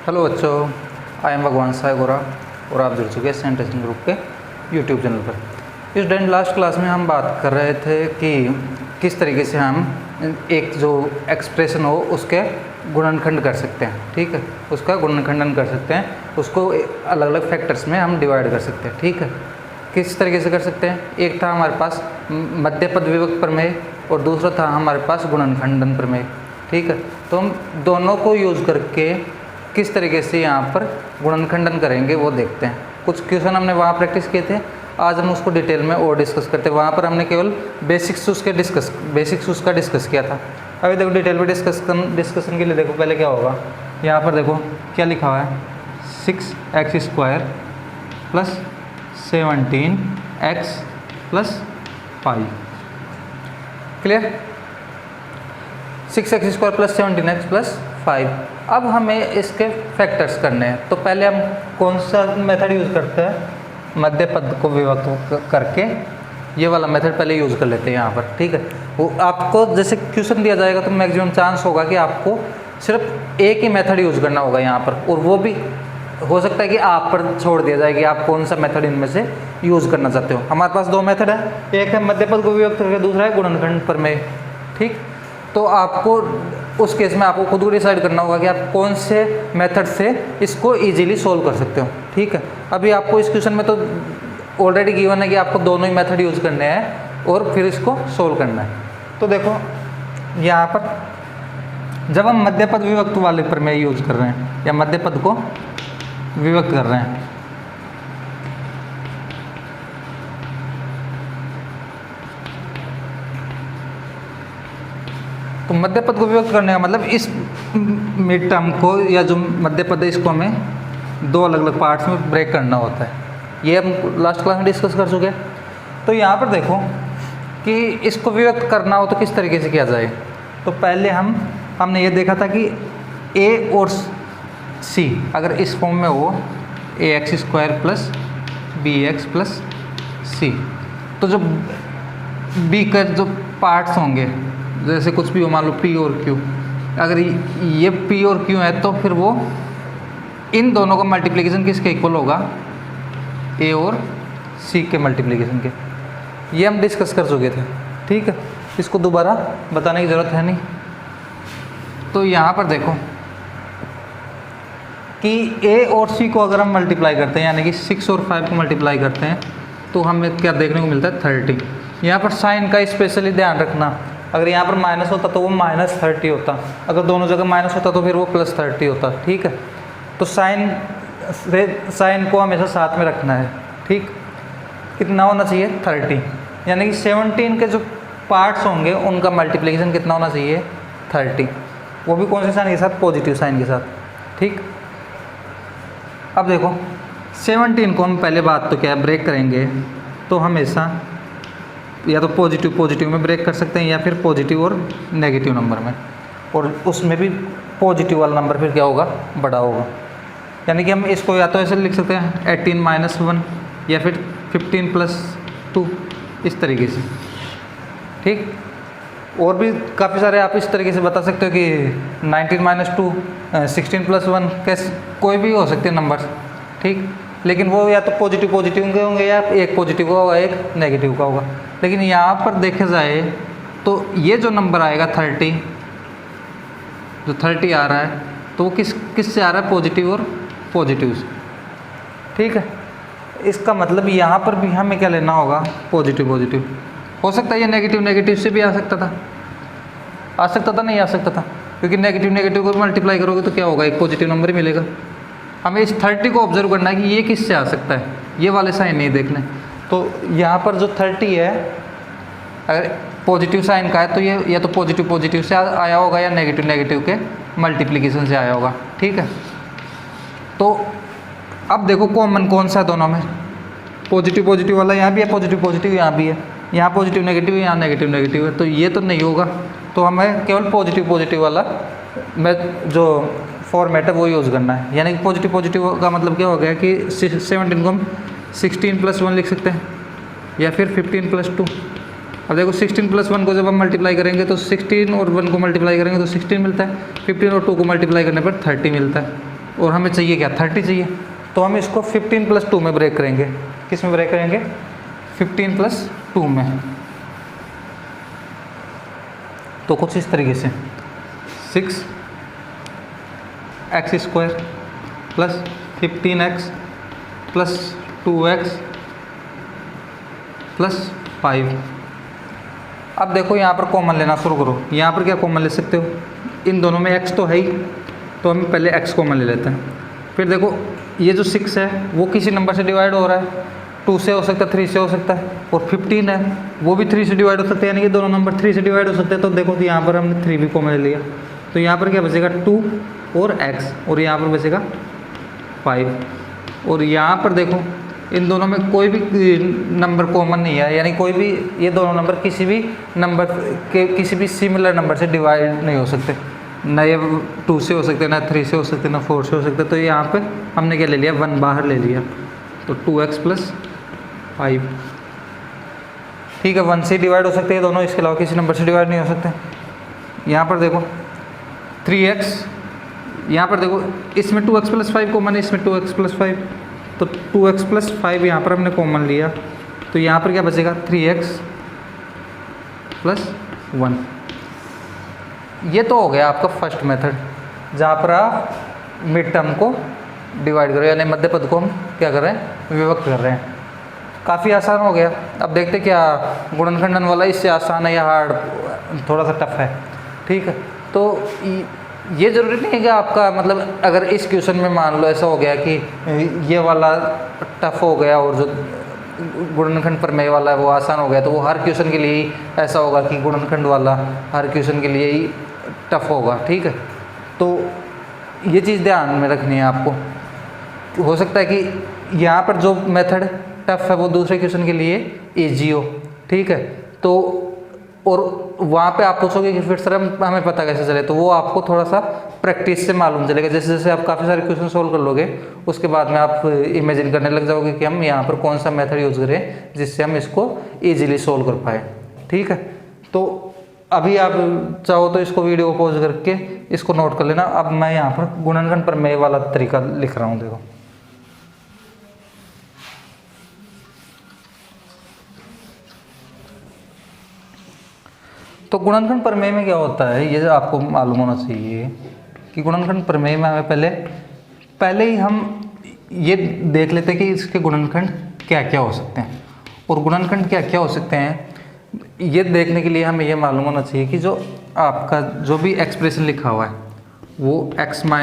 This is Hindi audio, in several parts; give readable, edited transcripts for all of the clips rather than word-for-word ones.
हेलो बच्चों, आई एम भगवान साय गोरा और आप जुड़ चुके हैं सेंट टेस्टिंग ग्रुप के यूट्यूब चैनल पर। इस दिन लास्ट क्लास में हम बात कर रहे थे कि किस तरीके से हम एक जो एक्सप्रेशन हो उसके गुणनखंड कर सकते हैं। ठीक है, उसका गुणनखंडन कर सकते हैं, उसको अलग अलग फैक्टर्स में हम डिवाइड कर सकते हैं। ठीक है, किस तरीके से कर सकते हैं? एक था हमारे पास मध्यपद विभक्त प्रमेय और दूसरा था हमारे पास गुणनखंडन प्रमेय। ठीक है, तो हम दोनों को यूज़ करके किस तरीके से यहाँ पर गुणनखंडन करेंगे वो देखते हैं। कुछ क्वेश्चन हमने वहाँ प्रैक्टिस किए थे, आज हम उसको डिटेल में और डिस्कस करते हैं। वहाँ पर हमने केवल बेसिक्स उसका डिस्कस किया था। अभी देखो डिटेल में डिस्कशन के लिए देखो पहले क्या होगा। यहाँ पर देखो क्या लिखा हुआ है, 6x² + 17x + 5। Clear? 6x² + 17x + 5। अब हमें इसके फैक्टर्स करने हैं, तो पहले हम कौन सा मेथड यूज़ करते हैं? मध्य पद को विभक्त करके ये वाला मेथड पहले यूज़ कर लेते हैं यहाँ पर। ठीक है, वो आपको जैसे क्वेश्चन दिया जाएगा तो मैक्सिमम चांस होगा कि आपको सिर्फ एक ही मेथड यूज़ करना होगा यहाँ पर, और वो भी हो सकता है कि आप पर छोड़ दिया जाए कि आप कौन सा मेथड इनमें से यूज़ करना चाहते हो। हमारे पास दो मेथड है, एक है मध्य पद को विभक्त करके, दूसरा है गुणनखंड प्रमेय। ठीक, तो आपको उस केस में आपको खुद को डिसाइड करना होगा कि आप कौन से मेथड से इसको इजीली सोल्व कर सकते हो। ठीक है, अभी आपको इस क्वेश्चन में तो ऑलरेडी गिवन है कि आपको दोनों ही मेथड यूज़ करने हैं और फिर इसको सोल्व करना है। तो देखो यहाँ पर जब हम मध्य पद विभक्त वाले प्रमेय यूज़ कर रहे हैं या मध्य पद को विभक्त कर रहे हैं, तो मध्य पद को विभक्त करने का मतलब इस मिड टर्म को या जो मध्य पद है इसको हमें दो अलग अलग पार्ट्स में ब्रेक करना होता है। ये हम लास्ट क्लास में डिस्कस कर चुके हैं। तो यहाँ पर देखो कि इसको विभक्त करना हो तो किस तरीके से किया जाए। तो पहले हमने ये देखा था कि a और c अगर इस फॉर्म में हो, ax² + bx + c, तो जो b के जो पार्ट्स होंगे, जैसे कुछ भी हो, मान लो p और q, अगर ये p और q है तो फिर वो इन दोनों का मल्टीप्लिकेशन किसके इक्वल होगा? a और c के मल्टीप्लिकेशन के। ये हम डिस्कस कर चुके थे। ठीक है, इसको दोबारा बताने की ज़रूरत है नहीं। तो यहाँ पर देखो कि a और c को अगर हम मल्टीप्लाई करते हैं, यानी कि 6 और 5 को मल्टीप्लाई करते हैं, तो हमें क्या देखने को मिलता है? 30। यहाँ पर साइन का स्पेशली ध्यान रखना, अगर यहाँ पर माइनस होता तो वो -30 होता, अगर दोनों जगह माइनस होता तो फिर वो +30 होता। ठीक है, तो साइन को हमेशा साथ में रखना है। ठीक, कितना होना चाहिए? 30, यानी कि 17 के जो पार्ट्स होंगे उनका मल्टीप्लिकेशन कितना होना चाहिए? 30, वो भी कौन से साइन के साथ? पॉजिटिव साइन के साथ। ठीक, अब देखो 17 को हम पहले बात तो क्या है, ब्रेक करेंगे तो हमेशा या तो पॉजिटिव में ब्रेक कर सकते हैं या फिर पॉजिटिव और नेगेटिव नंबर में, और उसमें भी पॉजिटिव वाला नंबर फिर क्या होगा? बड़ा होगा। यानी कि हम इसको या तो ऐसे लिख सकते हैं 18 - 1 या फिर 15 + 2, इस तरीके से। ठीक, और भी काफ़ी सारे आप इस तरीके से बता सकते हो कि 19 - 2, 16 + 1, कैसे कोई भी हो सकते हैं नंबर। ठीक, लेकिन वो या तो पॉजिटिव के होंगे या एक पॉजिटिव का होगा, एक नेगेटिव का होगा। लेकिन यहाँ पर देखा जाए तो ये जो नंबर आएगा 30, जो 30 आ रहा है, तो वो किस से आ रहा है? पॉजिटिव और पॉजिटिव से। ठीक है, इसका मतलब यहाँ पर भी हमें क्या लेना होगा? पॉजिटिव। हो सकता है ये नेगेटिव से भी आ सकता था, नहीं आ सकता था, क्योंकि नेगेटिव को मल्टीप्लाई करोगे तो क्या होगा? एक पॉजिटिव नंबर ही मिलेगा। हमें इस 30 को ऑब्जर्व करना है कि ये किससे आ सकता है, ये वाले साइन नहीं देखने। तो यहाँ पर जो 30 है, अगर पॉजिटिव साइन का है तो ये या तो पॉजिटिव से आया होगा या नेगेटिव के मल्टीप्लिकेशन से आया होगा। ठीक है, तो अब देखो कॉमन कौन सा है दोनों में? पॉजिटिव वाला यहाँ भी है, पॉजिटिव यहाँ भी है, यहाँ पॉजिटिव नेगेटिव, यहाँ नेगेटिव है, तो ये तो नहीं होगा। तो हमें केवल पॉजिटिव वाला जो फॉर्मेट है वो यूज़ करना है। यानी कि पॉजिटिव का मतलब क्या हो गया कि 17 को हम 16 + 1 लिख सकते हैं या फिर 15 + 2। अब देखो 16 + 1 को जब हम मल्टीप्लाई करेंगे तो 16 और 1 को मल्टीप्लाई करेंगे तो 16 मिलता है, 15 और 2 को मल्टीप्लाई करने पर 30 मिलता है। और हमें चाहिए क्या 30 चाहिए, तो हम इसको 15 + 2 में ब्रेक करेंगे। किस में ब्रेक करेंगे? 15 + 2 में। तो कुछ इस तरीके से 6x² + 15x + 2x + 5। अब देखो यहाँ पर कॉमन लेना शुरू करो। यहाँ पर क्या कॉमन ले सकते हो? इन दोनों में x तो है ही, तो हम पहले x कॉमन ले लेते हैं। फिर देखो ये जो 6 है वो किसी नंबर से डिवाइड हो रहा है, 2 से हो सकता है, 3 से हो सकता है, और 15 है वो भी 3 से डिवाइड हो सकता है, यानी कि दोनों नंबर 3 से डिवाइड हो सकते हैं। तो देखो तो यहाँ पर हमने 3 भी कॉमन ले लिया, तो यहाँ पर क्या बचेगा 2 और x, और यहाँ पर बचेगा 5। और यहाँ पर देखो इन दोनों में कोई भी नंबर कॉमन नहीं है, यानी कोई भी ये दोनों नंबर किसी भी नंबर के किसी भी सिमिलर नंबर से डिवाइड नहीं हो सकते, ना ये 2 से हो सकते, ना 3 से हो सकते, ना 4 से हो सकते। तो यहाँ पे हमने क्या ले लिया? 1 बाहर ले लिया, तो 2x + 5। ठीक है, 1 से डिवाइड हो सकते हैं दोनों, इसके अलावा किसी नंबर से डिवाइड नहीं हो सकते। यहाँ पर देखो 3x, यहाँ पर देखो इसमें 2x + 5 कॉमन है, इसमें 2x + 5, तो 2x + 5 यहाँ पर हमने कॉमन लिया, तो यहाँ पर क्या बचेगा 3x + 1। ये तो हो गया आपका फर्स्ट मेथड, जहाँ पर आप मिड टर्म को डिवाइड कर रहे हो, यानी मध्य पद को हम क्या कर रहे हैं? विभक्त कर रहे हैं। काफ़ी आसान हो गया। अब देखते क्या गुणनखंडन वाला इससे आसान है या हार्ड, थोड़ा सा टफ है। ठीक है, तो ये ज़रूरी नहीं है कि आपका मतलब अगर इस क्वेश्चन में मान लो ऐसा हो गया कि ये वाला टफ हो गया और जो गुणनखंड प्रमेय वाला है वो आसान हो गया, तो वो हर क्वेश्चन के लिए ही ऐसा होगा कि गुणनखंड वाला हर क्वेश्चन के लिए ही टफ होगा। ठीक है, तो ये चीज़ ध्यान में रखनी है आपको। हो सकता है कि यहाँ पर जो मेथड टफ है वो दूसरे क्वेश्चन के लिए ईजी हो। ठीक है, तो और वहाँ पे आप पूछोगे कि फिर सर हमें पता कैसे चले, तो वो आपको थोड़ा सा प्रैक्टिस से मालूम चलेगा। जैसे जैसे आप काफ़ी सारे क्वेश्चन सोल्व कर लोगे, उसके बाद में आप इमेजिन करने लग जाओगे कि हम यहाँ पर कौन सा मेथड यूज़ करें जिससे हम इसको ईजिली सोल्व कर पाए। ठीक है, तो अभी आप चाहो तो इसको वीडियो को पॉज करके इसको नोट कर लेना। अब मैं यहाँ पर गुणनखंड प्रमेय वाला तरीका लिख रहा हूँ, देखो। तो गुणनखंड प्रमेय में क्या होता है, ये आपको मालूम होना चाहिए कि गुणनखंड प्रमेय में हमें पहले ही हम ये देख लेते हैं कि इसके गुणनखंड क्या क्या हो सकते हैं। और गुणनखंड क्या क्या हो सकते हैं ये देखने के लिए हमें ये मालूम होना चाहिए कि जो आपका जो भी एक्सप्रेशन लिखा हुआ है वो x - a,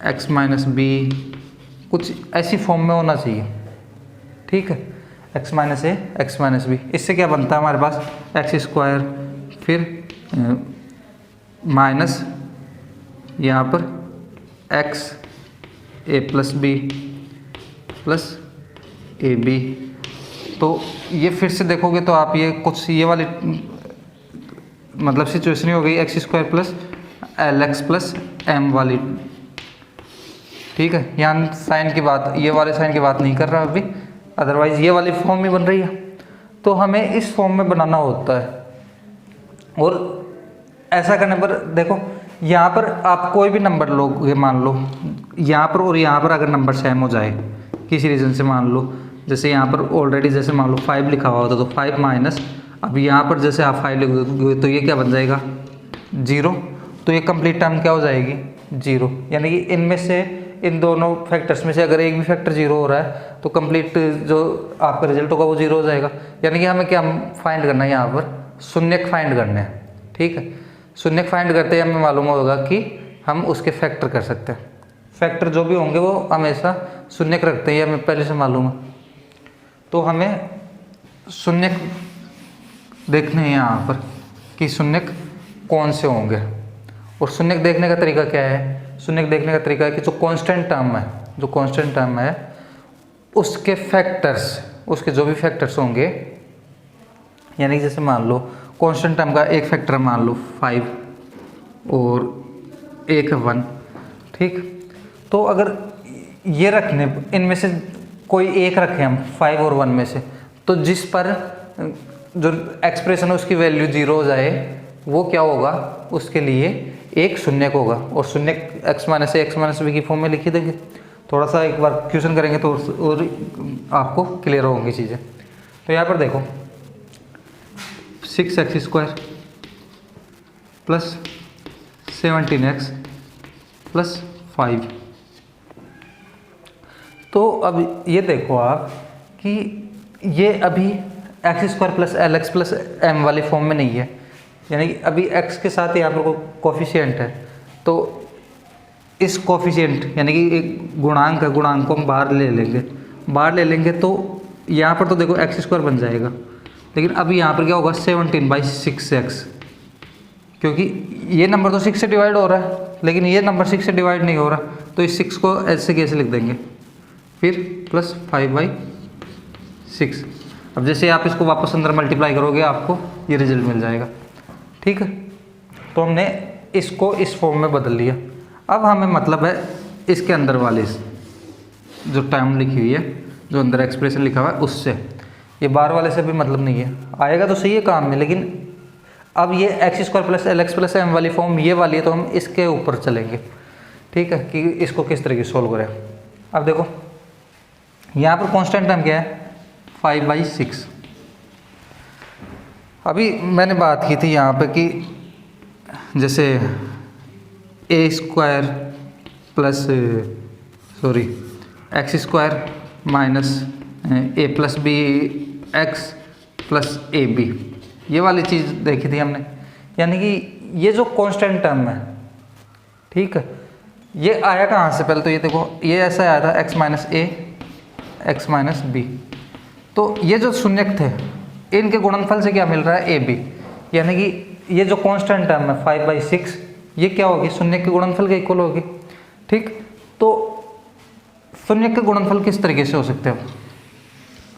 x - b कुछ ऐसी फॉर्म में होना चाहिए। ठीक है, x - a, x - b, इससे क्या बनता है हमारे पास x², फिर माइनस यहाँ पर x a + b + ab। तो ये फिर से देखोगे तो आप ये कुछ ये वाली मतलब सिचुएशन हो गई x² + lx + m वाली। ठीक है, यहाँ साइन की बात, ये वाले साइन की बात नहीं कर रहा अभी, अदरवाइज ये वाली फॉर्म में बन रही है। तो हमें इस फॉर्म में बनाना होता है। और ऐसा करने पर देखो यहाँ पर आप कोई भी नंबर लोगे, मान लो यहाँ पर और यहाँ पर अगर नंबर सेम हो जाए किसी रीज़न से, मान लो जैसे यहाँ पर ऑलरेडी जैसे मान लो 5 लिखा हुआ होता तो 5 माइनस, अब यहाँ पर जैसे आप 5 लिख दोगे तो ये क्या बन जाएगा 0। तो ये कंप्लीट टर्म क्या हो जाएगी 0, यानी कि इनमें से इन दोनों फैक्टर्स में से अगर एक भी फैक्टर 0 हो रहा है तो कंप्लीट जो आपका रिजल्ट होगा वो 0 हो जाएगा। यानी कि हमें क्या फाइंड करना है, यहाँ पर शून्यक फाइंड करने हैं। ठीक है, शून्यक फाइंड करते ही हमें मालूम होगा कि हम उसके फैक्टर कर सकते हैं। फैक्टर जो भी होंगे वो हमेशा शून्यक रखते हैं, ये हमें पहले से मालूम है। तो हमें शून्यक देखने हैं यहाँ पर कि शून्यक कौन से होंगे। और शून्यक देखने का तरीका क्या है, शून्यक देखने का तरीका है कि जो कांस्टेंट टर्म है उसके फैक्टर्स, उसके जो भी फैक्टर्स होंगे, यानी जैसे मान लो कांस्टेंट टर्म का एक फैक्टर मान लो 5 और एक 1। ठीक, तो अगर ये रखने इनमें से कोई एक रखें हम 5 और 1 में से, तो जिस पर जो एक्सप्रेशन है उसकी वैल्यू 0 हो जाए वो क्या होगा, उसके लिए एक शून्य होगा, और शून्य x माइनस ए एक्स माइनस बी की फॉर्म में लिखी देंगे। थोड़ा सा एक बार क्वेश्चन करेंगे तो और आपको क्लियर होंगी चीज़ें। तो यहाँ पर देखो 6x² प्लस 17x प्लस 5। तो अब ये देखो आप कि ये अभी x² plus LX plus m वाली फॉर्म में नहीं है, यानी कि अभी x के साथ यहाँ पर कोफिशिएंट है। तो इस कोफिशिएंट यानी कि एक गुणांक है, गुणांक को हम बाहर ले लेंगे तो यहाँ पर तो देखो x² बन जाएगा, लेकिन अभी यहाँ पर क्या होगा 17/6x, क्योंकि ये नंबर तो 6 से डिवाइड हो रहा है, लेकिन ये नंबर 6 से डिवाइड नहीं हो रहा, तो इस 6 को ऐसे कैसे लिख देंगे, फिर प्लस 5/6। अब जैसे आप इसको वापस अंदर मल्टीप्लाई करोगे आपको ये रिजल्ट मिल जाएगा। ठीक है, तो हमने इसको इस फॉर्म में बदल लिया। अब हमें मतलब है इसके अंदर वाले जो टर्म लिखी हुई है, जो अंदर एक्सप्रेशन लिखा हुआ है उससे, ये बाहर वाले से भी मतलब नहीं है, आएगा तो सही है काम में, लेकिन अब ये x² plus LX plus m वाली फॉर्म ये वाली है, तो हम इसके ऊपर चलेंगे। ठीक है, कि इसको किस तरीके से सोल्व करें। अब देखो यहाँ पर कांस्टेंट टर्म क्या है 5/6। अभी मैंने बात की थी यहाँ पे कि जैसे a² plus x² minus a plus b x plus a b, ये वाली चीज़ देखी थी हमने, यानी कि ये जो कांस्टेंट टर्म है, ठीक है, ये आया कहाँ से, पहले तो ये देखो ये ऐसा आया था x माइनस ए एक्स माइनस बी। तो ये जो शून्यक थे इनके गुणनफल से क्या मिल रहा है ए बी, यानी कि ये जो कांस्टेंट टर्म है 5/6 ये क्या होगी, शून्यक के गुणनफल के इक्वल होगी। ठीक, तो शून्यक के गुणनफल किस तरीके से हो सकते हैं,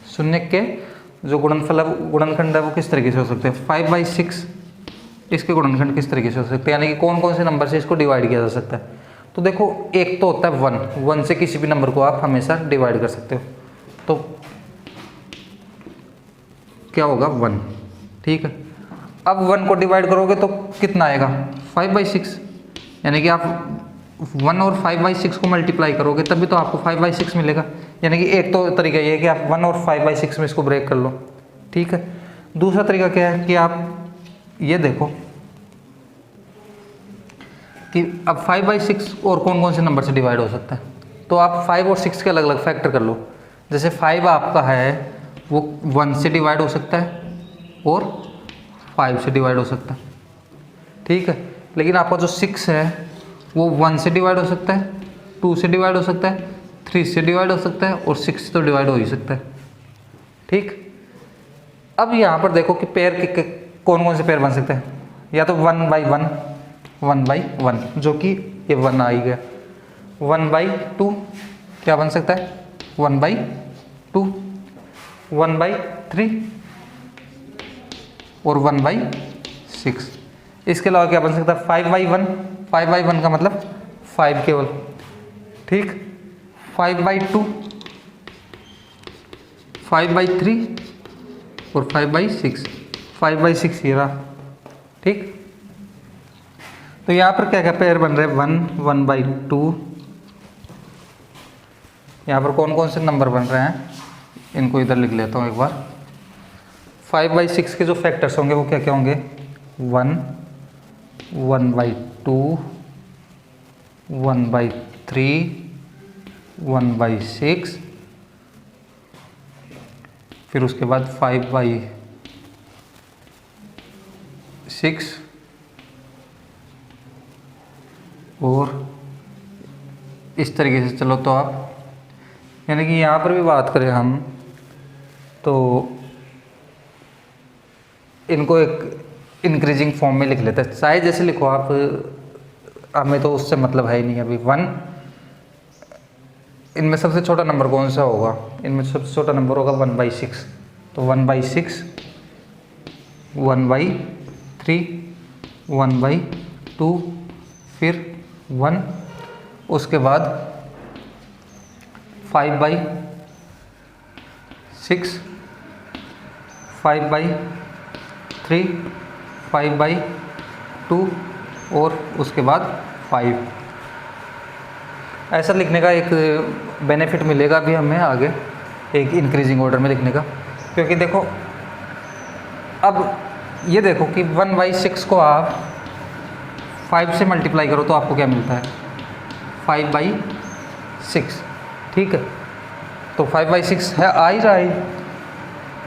शून्यक के जो गुणनफल है गुणनखंड है वो किस तरीके से हो सकते हैं, 5/6 इसके गुणनखंड किस तरीके से हो सकते हैं, यानी कि कौन कौन से नंबर से इसको डिवाइड किया जा सकता है। तो देखो एक तो होता है 1 से किसी भी नंबर को आप हमेशा डिवाइड कर सकते हो, तो क्या होगा 1। ठीक है, अब 1 को डिवाइड करोगे तो कितना आएगा 5/6, यानी कि आप 1 और 5/6 को मल्टीप्लाई करोगे तभी तो आपको 5/6 मिलेगा। यानी कि एक तो तरीका ये है कि आप 1 और 5/6 में इसको ब्रेक कर लो। ठीक है, दूसरा तरीका क्या है कि आप ये देखो कि अब 5/6 और कौन कौन से नंबर से डिवाइड हो सकता है, तो आप 5 और 6 के अलग अलग फैक्टर कर लो। जैसे 5 आपका है वो 1 से डिवाइड हो सकता है और 5 से डिवाइड हो सकता है। ठीक है, लेकिन आपका जो 6 है वो 1 से डिवाइड हो सकता है, 2 से डिवाइड हो सकता है, 3 से डिवाइड हो सकता है और 6 से तो डिवाइड हो ही सकता है। ठीक, अब यहाँ पर देखो कि पेयर के कौन कौन से पेयर बन सकते हैं, या तो 1/1 1/1 जो कि ये 1 आ ही गया, 1/2 क्या बन सकता है 1/2, 1/3 और 1/6। इसके अलावा क्या बन सकता है 5/1, 5/1 का मतलब 5 केवल। ठीक, 5/2, 5/3 और 5/6, 5/6 ये रहा। ठीक, तो यहाँ पर क्या क्या पेयर बन रहे हैं 1, 1/2, यहाँ पर कौन कौन से नंबर बन रहे हैं इनको इधर लिख लेता हूँ एक बार। 5/6 के जो फैक्टर्स होंगे वो क्या क्या होंगे 1, 1/2, 1/3, 1/6, फिर उसके बाद 5/6 और इस तरीके से चलो। तो आप यानी कि यहाँ पर भी बात करें हम तो इनको एक इंक्रीजिंग फॉर्म में लिख लेते हैं, चाहे जैसे लिखो आप, हमें तो उससे मतलब है ही नहीं। अभी 1, इनमें सबसे छोटा नंबर कौन सा होगा, इनमें सबसे छोटा नंबर होगा 1/6, तो 1/6, 1/3, 1/2, फिर 1, उसके बाद 5/6, 5/3, 5/2 2 और उसके बाद 5। ऐसा लिखने का एक बेनिफिट मिलेगा अभी हमें आगे एक इंक्रीजिंग ऑर्डर में लिखने का, क्योंकि देखो अब ये देखो कि 1/6 को आप 5 से मल्टीप्लाई करो तो आपको क्या मिलता है 5/6, ठीक है। तो 5/6 है, आ ही रहा है।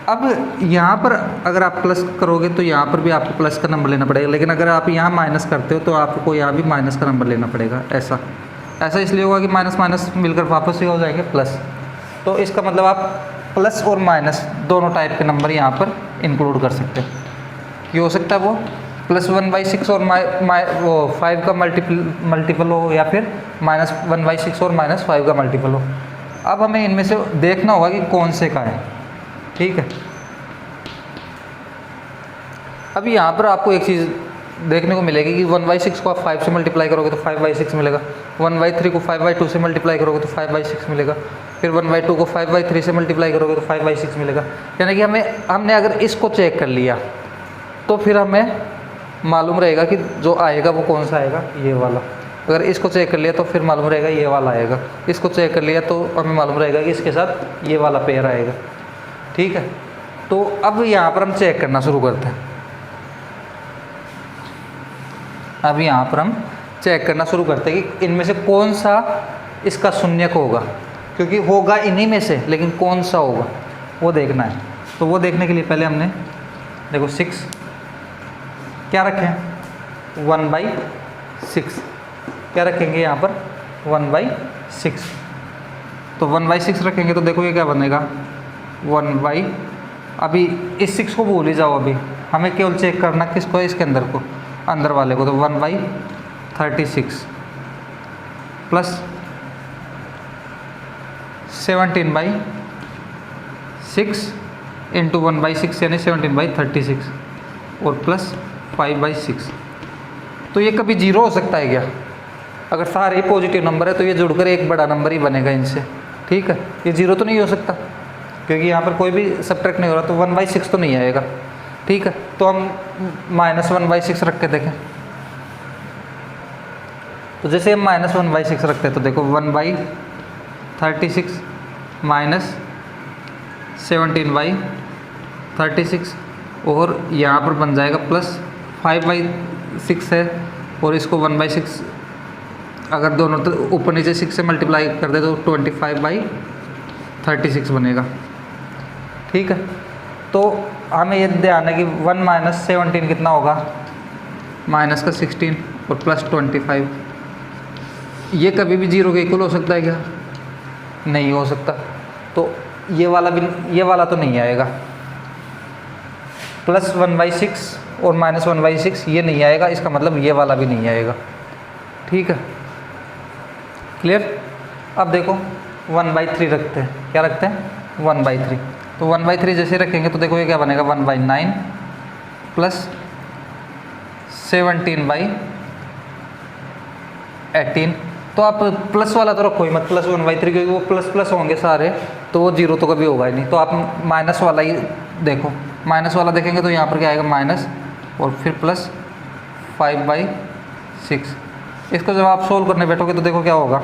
अब यहाँ पर अगर आप प्लस करोगे तो यहाँ पर भी आपको प्लस का नंबर लेना पड़ेगा, लेकिन अगर आप यहाँ माइनस करते हो तो आपको यहाँ भी माइनस का नंबर लेना पड़ेगा। ऐसा इसलिए होगा कि माइनस माइनस मिलकर वापस ही हो जाएंगे प्लस। तो इसका मतलब आप प्लस और माइनस दोनों टाइप के नंबर यहाँ पर इंक्लूड कर सकते हो। ये हो सकता है वो +1/6 और वो 5 का मल्टीपल हो, या फिर -1/6 और -5 का मल्टीपल हो। अब हमें इनमें से देखना होगा कि कौन से का है, ठीक है। अब यहाँ पर आपको एक चीज़ देखने को मिलेगी कि 1/6 को आप 5 से मल्टीप्लाई करोगे तो 5/6 मिलेगा, 1/3 को 5/2 से मल्टीप्लाई करोगे तो 5/6 मिलेगा, फिर 1/2 को 5/3 से मल्टीप्लाई करोगे तो 5/6 मिलेगा। यानी कि हमने अगर इसको चेक कर लिया तो फिर हमें मालूम रहेगा कि जो आएगा वो कौन सा आएगा, ये वाला। अगर इसको चेक कर लिया तो फिर मालूम रहेगा ये वाला आएगा, इसको चेक कर लिया तो हमें मालूम रहेगा कि इसके साथ ये वाला पेयर आएगा, ठीक है। तो अब यहाँ पर हम चेक करना शुरू करते हैं। अब यहाँ पर हम चेक करना शुरू करते हैं कि इनमें से कौन सा इसका शून्यक होगा, क्योंकि होगा इन्हीं में से, लेकिन कौन सा होगा वो देखना है। तो वो देखने के लिए पहले हमने देखो 6 क्या रखें 1/6, क्या रखेंगे यहाँ पर 1/6। तो 1/6 रखेंगे तो देखो ये क्या बनेगा 1/, अभी इस 6 को भूल ही जाओ, अभी हमें केवल चेक करना किसको है, इसके अंदर को, अंदर वाले को। तो 1/36 प्लस 17/6 इंटू 1/6 यानी 17/36 और प्लस 5/6। तो ये कभी जीरो हो सकता है क्या? अगर सारे ही पॉजिटिव नंबर है तो ये जुड़कर एक बड़ा नंबर ही बनेगा इनसे, ठीक है। ये जीरो तो नहीं हो सकता क्योंकि यहाँ पर कोई भी सब्ट्रैक्ट नहीं हो रहा, तो 1/6 तो नहीं आएगा, ठीक है। तो हम -1/6 रख के देखें। तो जैसे हम -1/6 रखते हैं तो देखो 1/36 माइनस 17/36 और यहाँ पर बन जाएगा प्लस 5/6 है, और इसको 1/6 अगर दोनों तो ऊपर नीचे 6 से मल्टीप्लाई कर दे तो 25/36 बनेगा, ठीक है। तो हमें ये ध्यान है कि 1 - 17 कितना होगा माइनस का 16 और प्लस 25। ये कभी भी जीरो के इक्वल हो सकता है क्या? नहीं हो सकता। तो ये वाला भी, ये वाला तो नहीं आएगा, +1/6 और -1/6 ये नहीं आएगा, इसका मतलब ये वाला भी नहीं आएगा, ठीक है। क्लियर? अब देखो 1/3 रखते हैं, क्या रखते हैं 1/3। तो 1/3 जैसे रखेंगे तो देखो ये क्या बनेगा 1/9 प्लस 17/18। तो आप प्लस वाला तो रखो ही मत, +1/3, क्योंकि वो प्लस प्लस होंगे सारे तो वो जीरो तो कभी होगा ही नहीं। तो आप माइनस वाला ही देखो, माइनस वाला देखेंगे तो यहाँ पर क्या आएगा माइनस और फिर प्लस 5/6। इसको जब आप सोल्व करने बैठोगे तो देखो क्या होगा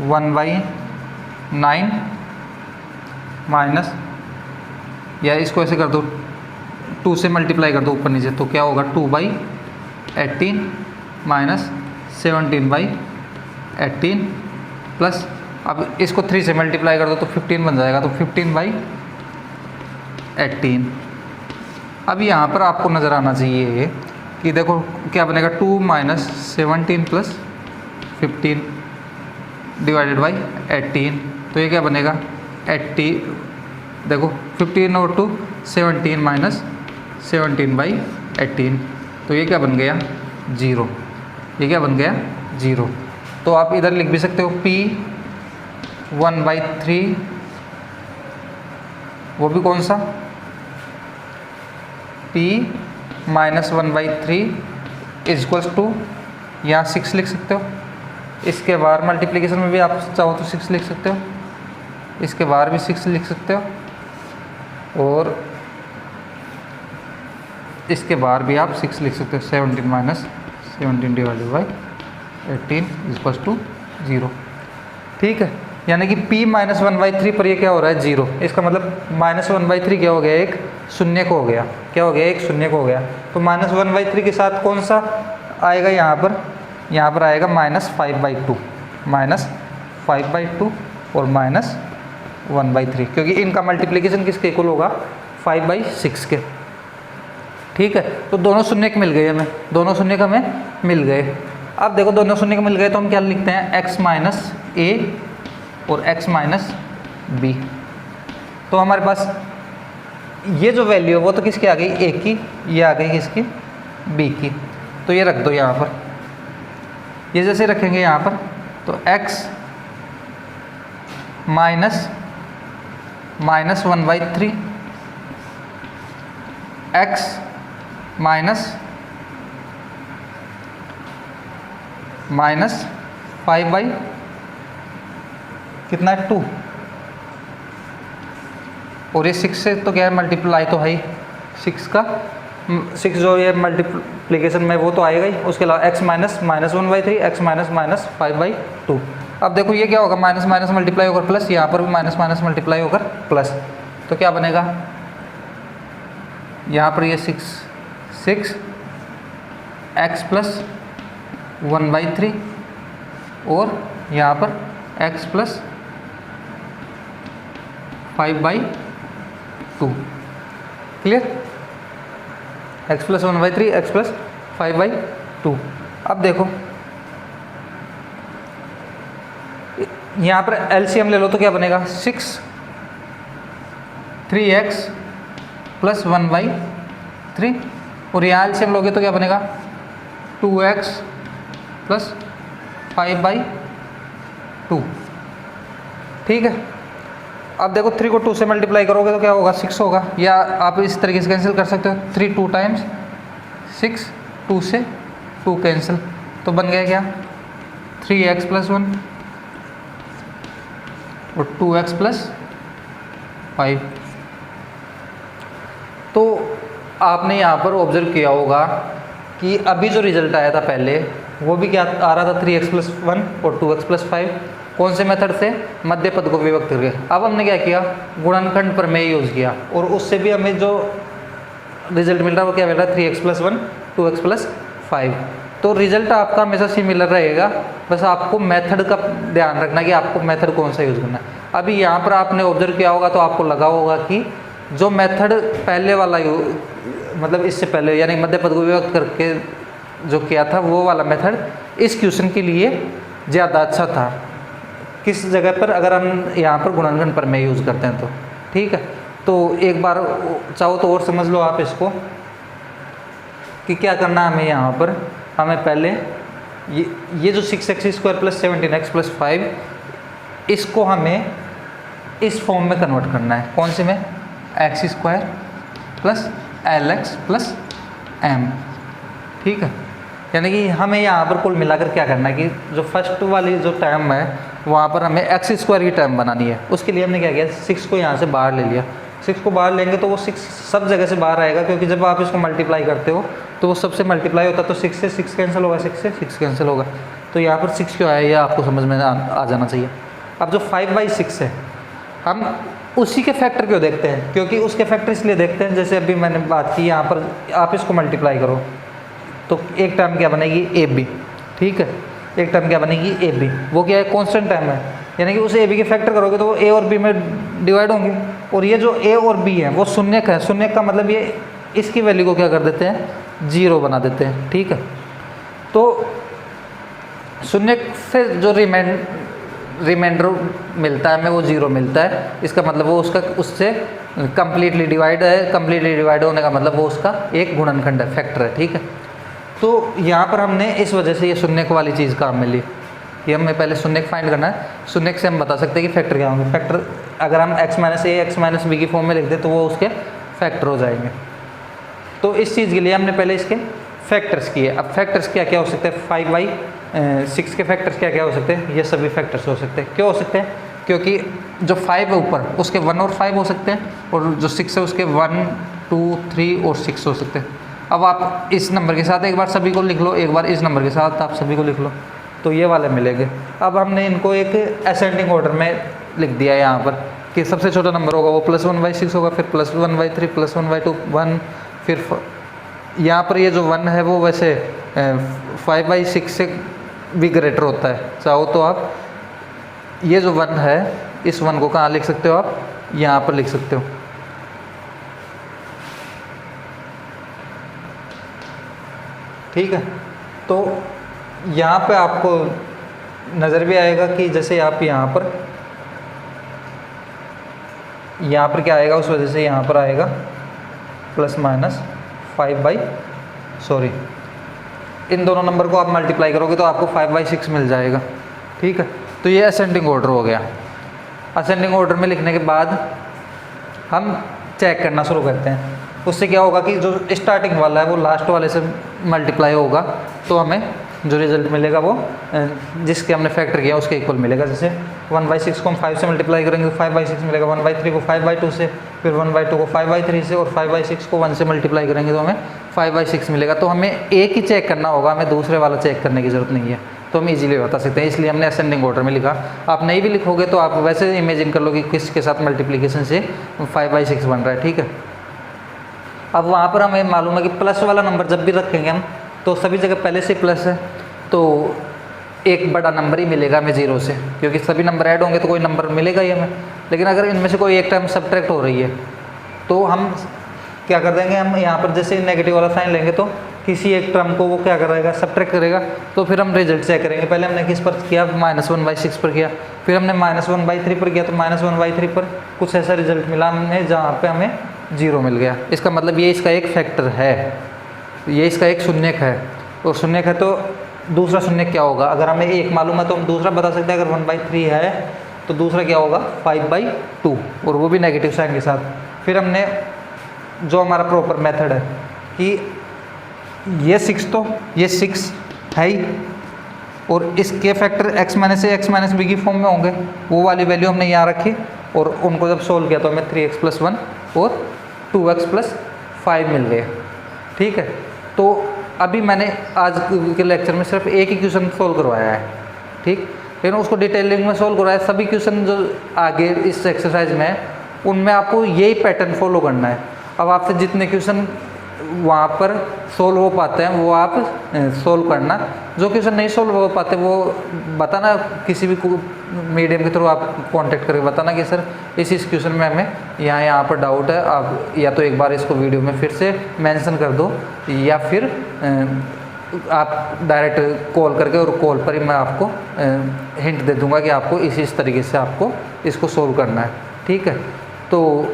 1/9 माइनस, या इसको ऐसे कर दो 2 से मल्टीप्लाई कर दो ऊपर नीचे, तो क्या होगा 2/18 माइनस 17/18 प्लस, अब इसको 3 से मल्टीप्लाई कर दो तो 15 बन जाएगा, तो 15/18। अब यहाँ पर आपको नज़र आना चाहिए कि देखो क्या बनेगा 2 - 17 प्लस 15 डिवाइडेड बाई 18। तो ये क्या बनेगा 80, देखो 15 और 2 17 माइनस 17/18। तो ये क्या बन गया 0, ये क्या बन गया 0। तो आप इधर लिख भी सकते हो P 1/3, वो भी कौन सा P -1/3 इज इक्वल्स टू, यहाँ 6 लिख सकते हो, इसके बाहर मल्टीप्लिकेशन में भी आप चाहो तो 6 लिख सकते हो, इसके बाहर भी 6 लिख सकते हो, और इसके बाहर भी आप 6 लिख सकते हो, 17 minus 17 divided by 18 equals to 0। ठीक है, यानी कि p माइनस 1/3 पर ये क्या हो रहा है 0। इसका मतलब माइनस 1/3 क्या हो गया, एक शून्य को हो गया। क्या हो गया, एक शून्य को हो गया। तो माइनस 1/3 के साथ कौन सा आएगा यहाँ पर आएगा -5/2, -5/2 और -1/3, क्योंकि इनका मल्टीप्लिकेशन किसके इक्वल होगा, 5/6 के। ठीक है, तो दोनों शून्य के मिल गए हमें, दोनों शून्य का हमें मिल गए। अब देखो दोनों शून्य के मिल गए तो हम क्या लिखते हैं, x माइनस a और x माइनस b। तो हमारे पास ये जो वैल्यू है वो तो किसकी आ गई, a की, ये आ गई किसकी, b की। तो ये रख दो यहाँ पर, ये जैसे रखेंगे यहाँ पर, तो x माइनस 1/3 x माइनस 5 कितना है 2, और ये 6 से तो क्या है मल्टीप्लाई तो है ही, 6 जो ये मल्टीप्लिकेशन में वो तो आएगा ही। उसके अलावा x माइनस -1/3 x माइनस 5/2। अब देखो ये क्या होगा, माइनस माइनस मल्टीप्लाई होकर प्लस, यहाँ पर भी माइनस माइनस मल्टीप्लाई होकर प्लस। तो क्या बनेगा, यहाँ पर ये 6 x प्लस 1/3 और यहाँ पर x plus 5/2। Clear, x plus 1/3 x plus 5/2। अब देखो यहाँ पर एलसीएम ले लो तो क्या बनेगा, 3x प्लस 1/3, और यहाँ एलसीएम लोगे तो क्या बनेगा, 2x प्लस 5/2। ठीक है, अब देखो 3 को 2 से मल्टीप्लाई करोगे तो क्या होगा, 6 होगा, या आप इस तरीके से कैंसिल कर सकते हो, 3 2 टाइम्स 6, 2 से 2 कैंसिल, तो बन गया क्या, 3x प्लस 1 और 2x प्लस 5। तो आपने यहाँ पर ऑब्जर्व किया होगा कि अभी जो रिजल्ट आया था पहले वो भी क्या आ रहा था, 3x प्लस 1 और 2x प्लस 5। कौन से मेथड से, मध्य पद को विभक्त करके। अब हमने क्या किया, गुणनखंड प्रमेय यूज़ किया, और उससे भी हमें जो रिजल्ट मिल रहा है वो क्या मिल रहा है, 3x प्लस 1 2x प्लस 5। तो रिजल्ट आपका हमेशा सिमिलर रहेगा, बस आपको मेथड का ध्यान रखना कि आपको मेथड कौन सा यूज़ करना है। अभी यहाँ पर आपने ऑब्जर्व किया होगा तो आपको लगा होगा कि जो मेथड पहले वाला मतलब इससे पहले यानी मध्य पद को विभक्त करके जो किया था वो वाला मेथड इस क्वेश्चन के लिए ज़्यादा अच्छा था। किस जगह पर, अगर हम यहाँ पर गुणनखंड प्रमेय यूज़ करते हैं तो। ठीक है, तो एक बार चाहो तो और समझ लो आप इसको कि क्या करना है हमें। यहाँ पर हमें पहले ये जो 6x² प्लस 17x प्लस 5 इसको हमें इस फॉर्म में कन्वर्ट करना है। कौन से में, x² plus lx plus m। ठीक है, यानी कि हमें यहाँ पर कुल मिलाकर क्या करना है कि जो फर्स्ट वाली जो टर्म है वहाँ पर हमें x² की टर्म बनानी है। उसके लिए हमने क्या किया, 6 को यहाँ से बाहर ले लिया। 6 को बाहर लेंगे तो वो 6 सब जगह से बाहर आएगा, क्योंकि जब आप इसको मल्टीप्लाई करते हो तो वो सबसे मल्टीप्लाई होता है, तो 6 से 6 कैंसिल होगा, 6 से 6 कैंसिल होगा। तो यहाँ पर 6 क्यों आया ये आपको समझ में आ जाना चाहिए। अब जो 5/6 है हम उसी के फैक्टर क्यों देखते हैं, क्योंकि उसके फैक्टर इसलिए देखते हैं, जैसे अभी मैंने बात की यहाँ पर आप इसको मल्टीप्लाई करो तो एक टर्म क्या बनेगी, AB। ठीक है, एक टर्म क्या बनेगी, AB। वो क्या है, कांस्टेंट टर्म है, यानी कि उस AB के फैक्टर करोगे तो वो A और B में डिवाइड होंगे। और ये जो A और B है वो शून्यक है। शून्यक का मतलब ये इसकी वैल्यू को क्या कर देते हैं, 0 बना देते हैं। ठीक है, तो शून्यक से जो रिमाइंडर मिलता है हमें वो 0 मिलता है। इसका मतलब वो उसका उससे कम्प्लीटली डिवाइड है। कम्प्लीटली डिवाइड होने का मतलब वो उसका एक गुणनखंड है, फैक्टर है। ठीक है, तो यहाँ पर हमने इस वजह से ये शून्यक वाली चीज़ काम में ली। ये हमें पहले शून्यक फाइंड करना है। शून्यक से हम बता सकते हैं कि फैक्टर क्या होंगे। फैक्टर अगर हम x माइनस ए x माइनस बी की फॉर्म में लिख दें तो वो उसके फैक्टर हो जाएंगे। तो इस चीज़ के लिए हमने पहले इसके फैक्टर्स किए। अब फैक्टर्स क्या क्या हो सकते हैं, 5/6 के फैक्टर्स क्या क्या हो सकते हैं, ये सभी फैक्टर्स हो सकते हैं। क्यों हो सकते हैं, क्योंकि जो 5 है ऊपर उसके 1 और 5 हो सकते हैं, और जो 6 है उसके 1 2 3 और 6 हो सकते हैं। अब आप इस नंबर के साथ एक बार सभी को लिख लो, एक बार इस नंबर के साथ आप सभी को लिख लो, तो ये वाले मिलेंगे। अब हमने इनको एक असेंडिंग ऑर्डर में लिख दिया यहाँ पर कि सबसे छोटा नंबर होगा वो +1/6 होगा, फिर +1/3, +1/2 1, फिर यहाँ पर ये जो 1 है वो वैसे 5/6 से भी ग्रेटर होता है। चाहो तो आप ये जो 1 है इस 1 को कहाँ लिख सकते हो, आप यहाँ पर लिख सकते हो। ठीक है, तो यहाँ पे आपको नज़र भी आएगा कि जैसे आप यहाँ पर क्या आएगा, उस वजह से यहाँ पर आएगा ±5 इन दोनों नंबर को आप मल्टीप्लाई करोगे तो आपको 5/6 मिल जाएगा। ठीक है, तो ये असेंडिंग ऑर्डर हो गया। असेंडिंग ऑर्डर में लिखने के बाद हम चेक करना शुरू करते हैं। उससे क्या होगा कि जो स्टार्टिंग वाला है वो लास्ट वाले से मल्टीप्लाई होगा, तो हमें जो रिजल्ट मिलेगा वो जिसके हमने फैक्टर किया उसके इक्वल मिलेगा। जैसे 1/6 को हम 5 से मल्टीप्लाई करेंगे तो 5/6 मिलेगा, 1/3 को 5/2 से, फिर 1/2 को 5/3 से, और 5/6 को 1 से मल्टीप्लाई करेंगे तो हमें 5/6 मिलेगा। तो हमें एक ही चेक करना होगा, हमें दूसरे वाला चेक करने की ज़रूरत नहीं है, तो हम इजीली बता सकते हैं। इसलिए हमने असेंडिंग ऑर्डर में लिखा। आप नहीं भी लिखोगे तो आप वैसे इमेजिन कर लो कि किसके साथ मल्टीप्लिकेशन से 5/6 बन रहा है। ठीक है, अब वहाँ पर हमें मालूम है कि प्लस वाला नंबर जब भी रखेंगे हम तो सभी जगह पहले से प्लस है, तो एक बड़ा नंबर ही मिलेगा हमें 0 से, क्योंकि सभी नंबर ऐड होंगे तो कोई नंबर मिलेगा ही हमें। लेकिन अगर इनमें से कोई एक टर्म सब्ट्रैक्ट हो रही है तो हम क्या कर देंगे, हम यहाँ पर जैसे नेगेटिव वाला साइन लेंगे तो किसी एक टर्म को वो क्या करेगा, सब्ट्रैक्ट करेगा। तो फिर हम रिजल्ट चेक करेंगे। पहले हमने किस पर किया, -1/6 पर किया, फिर हमने -1/3 पर किया, तो -1/3 पर कुछ ऐसा रिजल्ट मिला हमने जहाँ पे हमें 0 मिल गया। इसका मतलब ये इसका एक फैक्टर है, ये इसका एक शून्यक है, और शून्यक है तो दूसरा शून्यक क्या होगा, अगर हमें 1 मालूम है तो हम दूसरा बता सकते हैं। अगर 1/3 है तो दूसरा क्या होगा 5/2, और वो भी नेगेटिव साइन के साथ। फिर हमने जो हमारा प्रॉपर मेथड है कि ये 6 तो ये 6 है ही, और इसके factor x - a x - b की फॉर्म में होंगे, वो वाली वैल्यू हमने यहाँ रखी, और उनको जब सोल्व किया तो हमें 3x + 1 और 2x + 5 मिल गए। ठीक है, तो अभी मैंने आज के लेक्चर में सिर्फ एक ही क्वेश्चन सोल्व करवाया है। ठीक, लेकिन उसको डिटेलिंग में सोल्व करवाया। सभी क्वेश्चन जो आगे इस एक्सरसाइज में है उनमें आपको यही पैटर्न फॉलो करना है। अब आपसे जितने क्वेश्चन वहाँ पर सोल्व हो पाते हैं वो आप सोल्व करना, जो क्वेश्चन नहीं सोल्व हो पाते वो बताना, किसी भी मीडियम के थ्रू आप कांटेक्ट करके बताना कि सर इस क्वेश्चन में हमें यहाँ पर डाउट है। आप या तो एक बार इसको वीडियो में फिर से मेंशन कर दो, या फिर आप डायरेक्ट कॉल करके, और कॉल पर ही मैं आपको हिंट दे दूंगा कि आपको इस तरीके से आपको इसको सोल्व करना है। ठीक है, तो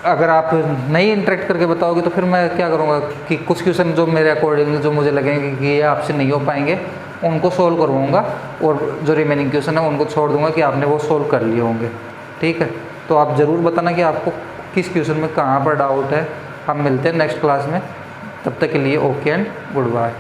अगर आप नहीं इंटरेक्ट करके बताओगे तो फिर मैं क्या करूँगा कि कुछ क्वेश्चन जो मेरे अकॉर्डिंग जो मुझे लगेंगे कि ये आपसे नहीं हो पाएंगे उनको सोल्व करवाऊँगा, और जो रिमेनिंग क्वेश्चन है उनको छोड़ दूँगा कि आपने वो सोल्व कर लिए होंगे। ठीक है, तो आप ज़रूर बताना कि आपको किस क्वेश्चन में कहाँ पर डाउट है। हम मिलते हैं नेक्स्ट क्लास में, तब तक के लिए ओके एंड गुड बाय।